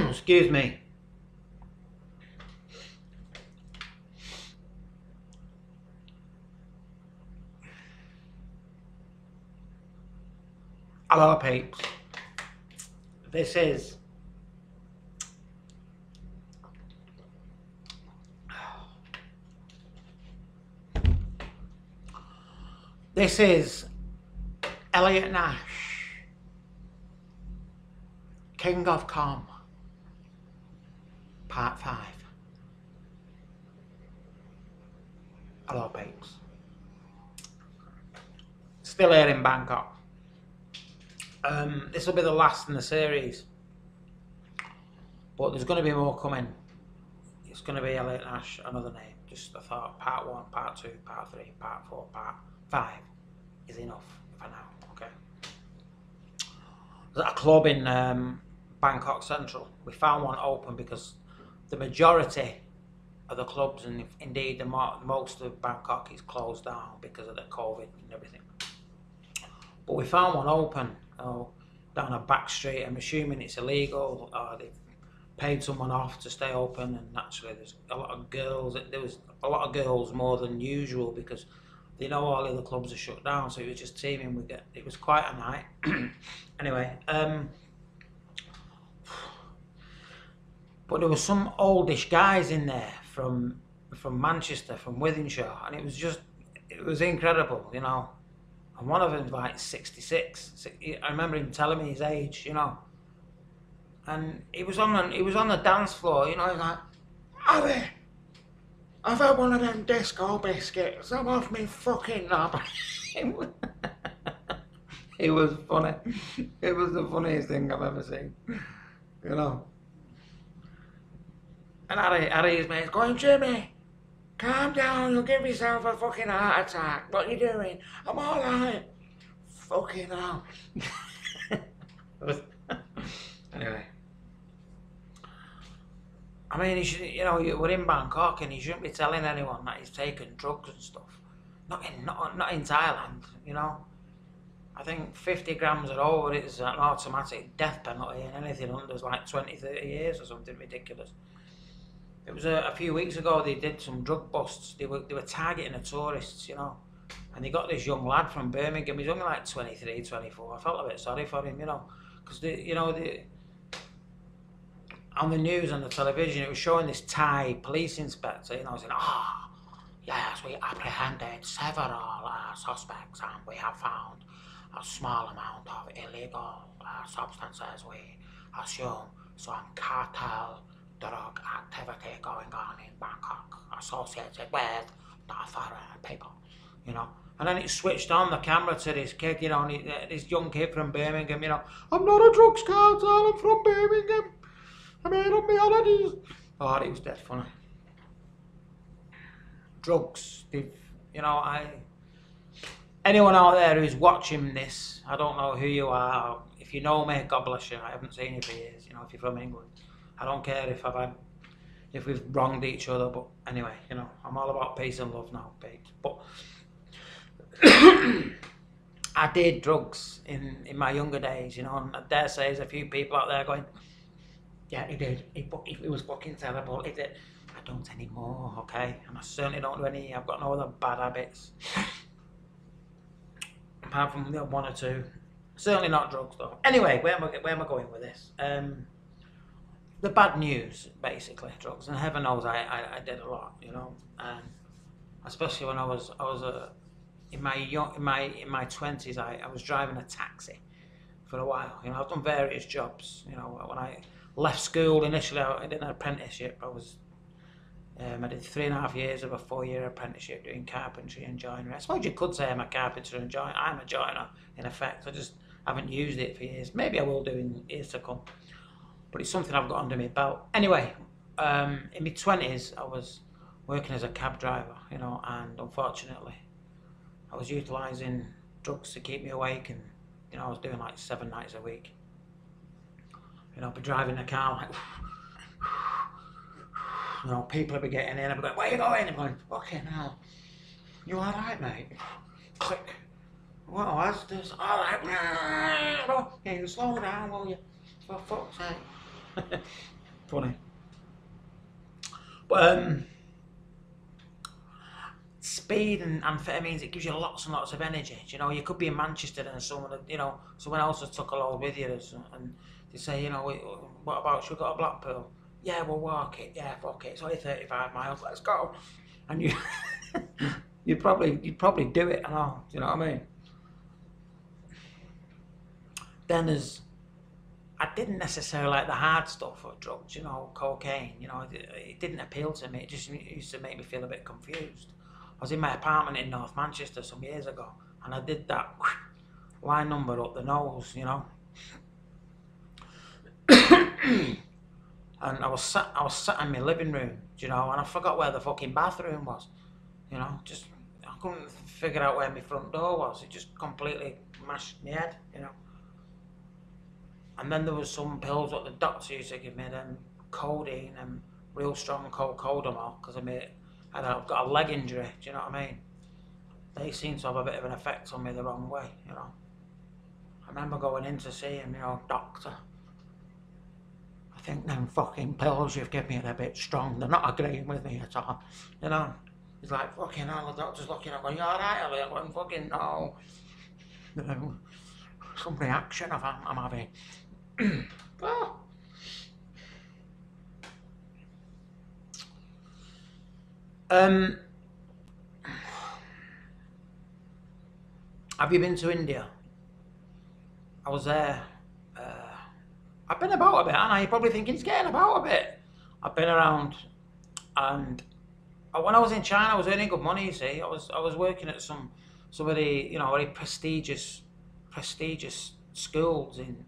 Excuse me. Hello, peeps. This is Elliot Nash, King of Com, Part 5. Hello, peeps. Still here in Bangkok. This will be the last in the series, but there's going to be more coming. It's going to be Elliot Nash, another name. Just I thought part 1, part 2, part 3, part 4, part 5 is enough for now. Okay. There's a club in Bangkok Central. We found one open because the majority of the clubs, and indeed most of Bangkok, is closed down because of the COVID and everything. But we found one open down a back street. I'm assuming it's illegal, or they've paid someone off to stay open. And naturally, there's a lot of girls. There was a lot of girls more than usual because they know all the other clubs are shut down. So it was just teeming. It was quite a night. Anyway, but there were some oldish guys in there from Manchester, from Withenshaw, and it was incredible, you know. And one of them's like 66. I remember him telling me his age, you know. And he was on the dance floor, you know. He's like, Harry, I've had one of them disco biscuits. I'm off me fucking knob. It was funny. It was the funniest thing I've ever seen, you know. And Harry's mate's going, Jimmy, calm down, you'll give yourself a fucking heart attack. What are you doing? I'm alright. Fucking hell. Anyway. I mean, he should, you know, we're in Bangkok and he shouldn't be telling anyone that he's taking drugs and stuff. Not in Thailand, you know. I think 50 grams or over is an automatic death penalty, and anything under is like 20, 30 years or something ridiculous. It was a few weeks ago. They did some drug busts. They were targeting the tourists, you know, and they got this young lad from Birmingham. He's only like 23, 24. I felt a bit sorry for him, you know, because on the news, on the television, it was showing this Thai police inspector, you know, saying, "Oh, yes, we apprehended several suspects, and we have found a small amount of illegal substances. We assume some cartel drug activity going on in Bangkok associated with the foreign people," you know. And then it switched on the camera to this kid, you know, this young kid from Birmingham, you know. "I'm not a drugs cartel, I'm from Birmingham. I'm here on my holidays." Oh, it was dead funny. Drugs, you know, anyone out there who's watching this, I don't know who you are. If you know me, God bless you. I haven't seen you for years, you know, if you're from England. I don't care if we've wronged each other, but anyway, you know, I'm all about peace and love now, Pete. But I did drugs in my younger days, you know, and I dare say there's a few people out there going, "Yeah, he did. It was fucking terrible. He did." I don't anymore, okay? And I certainly don't do any. I've got no other bad habits, apart from one or two. Certainly not drugs, though. Anyway, where am I going with this? The bad news, basically, drugs, and heaven knows I did a lot, you know, and especially when I was in my 20s, I was driving a taxi for a while. You know, I've done various jobs. You know, when I left school initially, I did an apprenticeship. I did 3.5 years of a 4-year apprenticeship doing carpentry and joinery. I suppose you could say I'm a carpenter and joiner. I'm a joiner in effect. I just haven't used it for years. Maybe I will do in years to come. But it's something I've got under my belt. Anyway, in my 20s, I was working as a cab driver, you know, and unfortunately, I was utilising drugs to keep me awake, and, you know, I was doing like 7 nights a week. You know, I'd be driving the car like, you know, people would be getting in, I'd be going, "Where are you going?" I'm going, "Fucking hell, you alright, mate?" Click. What was this? All right, can you slow down, will you? For fuck's sake. Funny. But speed and amphetamines, it gives you lots and lots of energy. You know, you could be in Manchester and someone else has took a load with you, and they say, you know, what about you got a Blackpool? Yeah, we'll walk it. Yeah, fuck it. It's only 35 miles. Let's go. And you'd probably do it and all. Do you know what I mean? Then I didn't necessarily like the hard stuff or drugs, you know, cocaine. You know, it didn't appeal to me. It just used to make me feel a bit confused. I was in my apartment in North Manchester some years ago, and I did that line number up the nose, you know. And I was sat in my living room, you know, and I forgot where the fucking bathroom was, you know. Just I couldn't figure out where my front door was. It just completely mashed my head, you know. And then there was some pills that the doctor used to give me, them codeine and real strong cocodamol, because I've got a leg injury. Do you know what I mean? They seem to have a bit of an effect on me the wrong way, you know. I remember going in to see him, you know, doctor. I think them fucking pills you've given me are a bit strong. They're not agreeing with me at all, you know. He's like, fucking hell, the doctor's looking up going, you alright, Elliot? I'm going, fucking no. You know, some reaction I'm having. Oh. Have you been to India? I was there. I've been about a bit, and you're probably thinking it's getting about a bit. I've been around, and when I was in China, I was earning good money. You see, I was working at some of the, you know, very prestigious schools in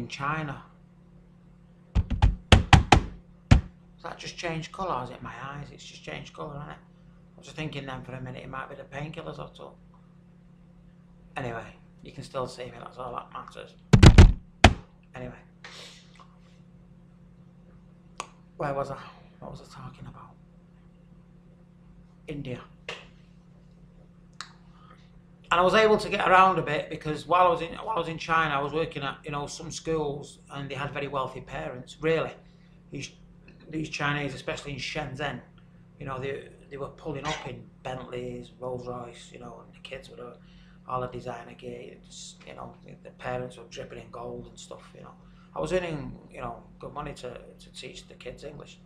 China. Does that just change colour? Is it my eyes? It's just changed colour, isn't it? I was just thinking then for a minute it might be the painkillers I took. Anyway, you can still see me, that's all that matters. Anyway. Where was I? What was I talking about? India. And I was able to get around a bit because while I was in China, I was working at, you know, some schools, and they had very wealthy parents. Really, these Chinese, especially in Shenzhen, you know, they were pulling up in Bentleys, Rolls Royce, you know, and the kids were all the designer gear. You know, the parents were dripping in gold and stuff. You know, I was earning, you know, good money to teach the kids English.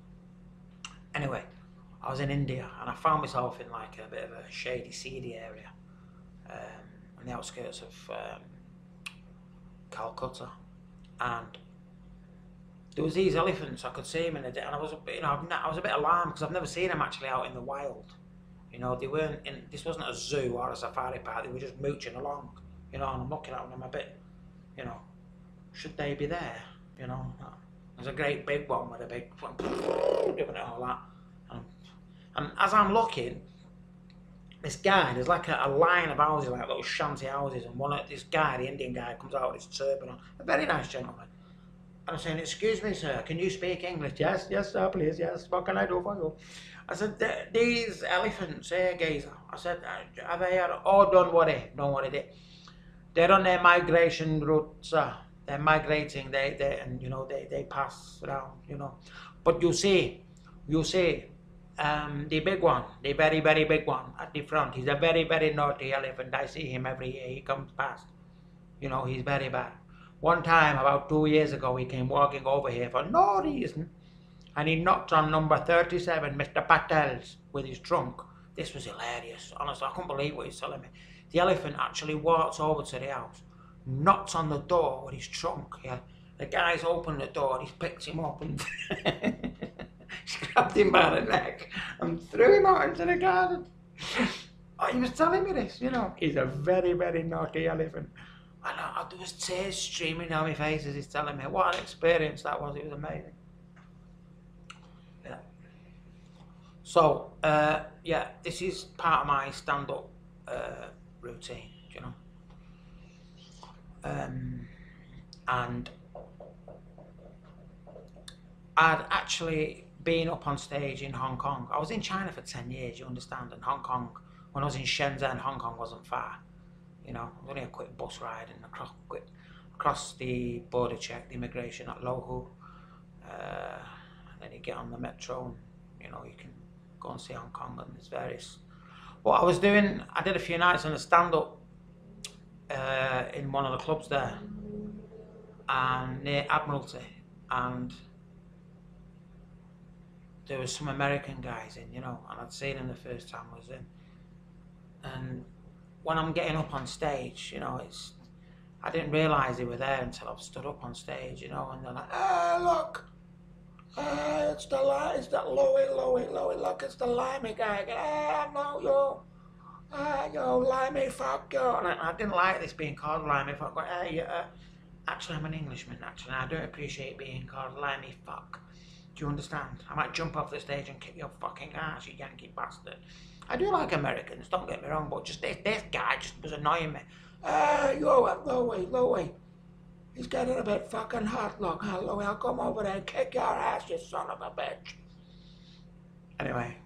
Anyway, I was in India, and I found myself in like a bit of a shady, seedy area. On the outskirts of Calcutta, and there was these elephants. I could see them in the day, and I was a bit alarmed because I've never seen them actually out in the wild. You know, they weren't in. This wasn't a zoo or a safari park. They were just mooching along. You know, and I'm looking at them a bit. You know, should they be there? You know, there's a great big one with a big doing it all that, and as I'm looking. This guy, there's like a line of houses, like little shanty houses, and this guy, the Indian guy, comes out with his turban on, a very nice gentleman. And I'm saying, excuse me, sir, can you speak English? Yes, sir, please, yes, what can I do for you? I said, these elephants here, geezer, I said, are they, oh, don't worry, they're on their migration route, sir. They're migrating, and you know, they pass around, you know. But you see, the big one, the very, very big one at the front, he's a very, very naughty elephant. I see him every year, he comes past. You know, he's very bad. One time, about 2 years ago, he came walking over here for no reason, and he knocked on number 37, Mr. Patel's, with his trunk. This was hilarious. Honestly, I couldn't believe what he's telling me. The elephant actually walks over to the house, knocks on the door with his trunk. Yeah. The guy's opened the door, and he's picked him up and grabbed him by the neck and threw him out into the garden. Oh, he was telling me this, you know. He's a very, very naughty elephant. And there was tears streaming down my face as he's telling me. What an experience that was. It was amazing. Yeah. So, yeah, this is part of my stand-up routine, you know. And I'd actually been up on stage in Hong Kong. I was in China for 10 years, you understand, and Hong Kong, when I was in Shenzhen, Hong Kong wasn't far. You know, it was only a quick bus ride and across the border check, the immigration at Lohu. And then you get on the metro and, you know, you can go and see Hong Kong, and there's various. What I was doing, I did a few nights on a stand-up in one of the clubs there, and near Admiralty, and there was some American guys in, you know, and I'd seen them the first time I was in. And when I'm getting up on stage, you know, I didn't realise they were there until I've stood up on stage, you know, and they're like, look, it's that Louie, look, it's the Limey guy. No, yo, Limey, fuck you. And I didn't like this being called Limey, fuck. Actually, I'm an Englishman, actually, and I don't appreciate being called Limey, fuck. Do you understand? I might jump off the stage and kick your fucking ass, you Yankee bastard. I do like Americans, don't get me wrong, but just this guy just was annoying me. Louie. He's getting a bit fucking hot, look, Louie, I'll come over there and kick your ass, you son of a bitch. Anyway.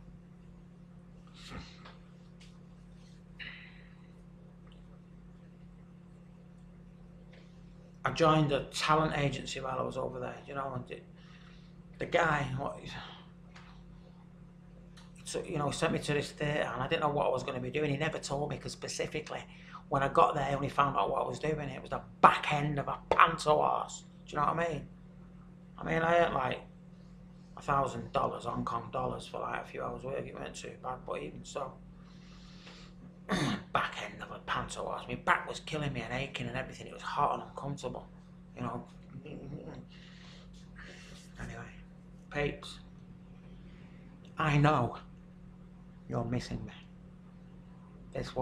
I joined a talent agency while I was over there, you know, and the guy, you know, he sent me to this theatre, and I didn't know what I was going to be doing. He never told me, because specifically, when I got there, I only found out what I was doing. It was the back end of a panto horse. Do you know what I mean? I earned like $1,000 Hong Kong dollars for like a few hours work. It weren't too bad, but even so, back end of a panto horse. My back was killing me and aching and everything. It was hot and uncomfortable, you know. Anyway, peeps, I know you're missing me. This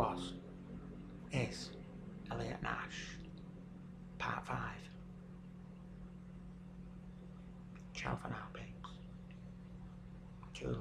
is Elliot Nash, part 5. Ciao for now, peeps. Cheers.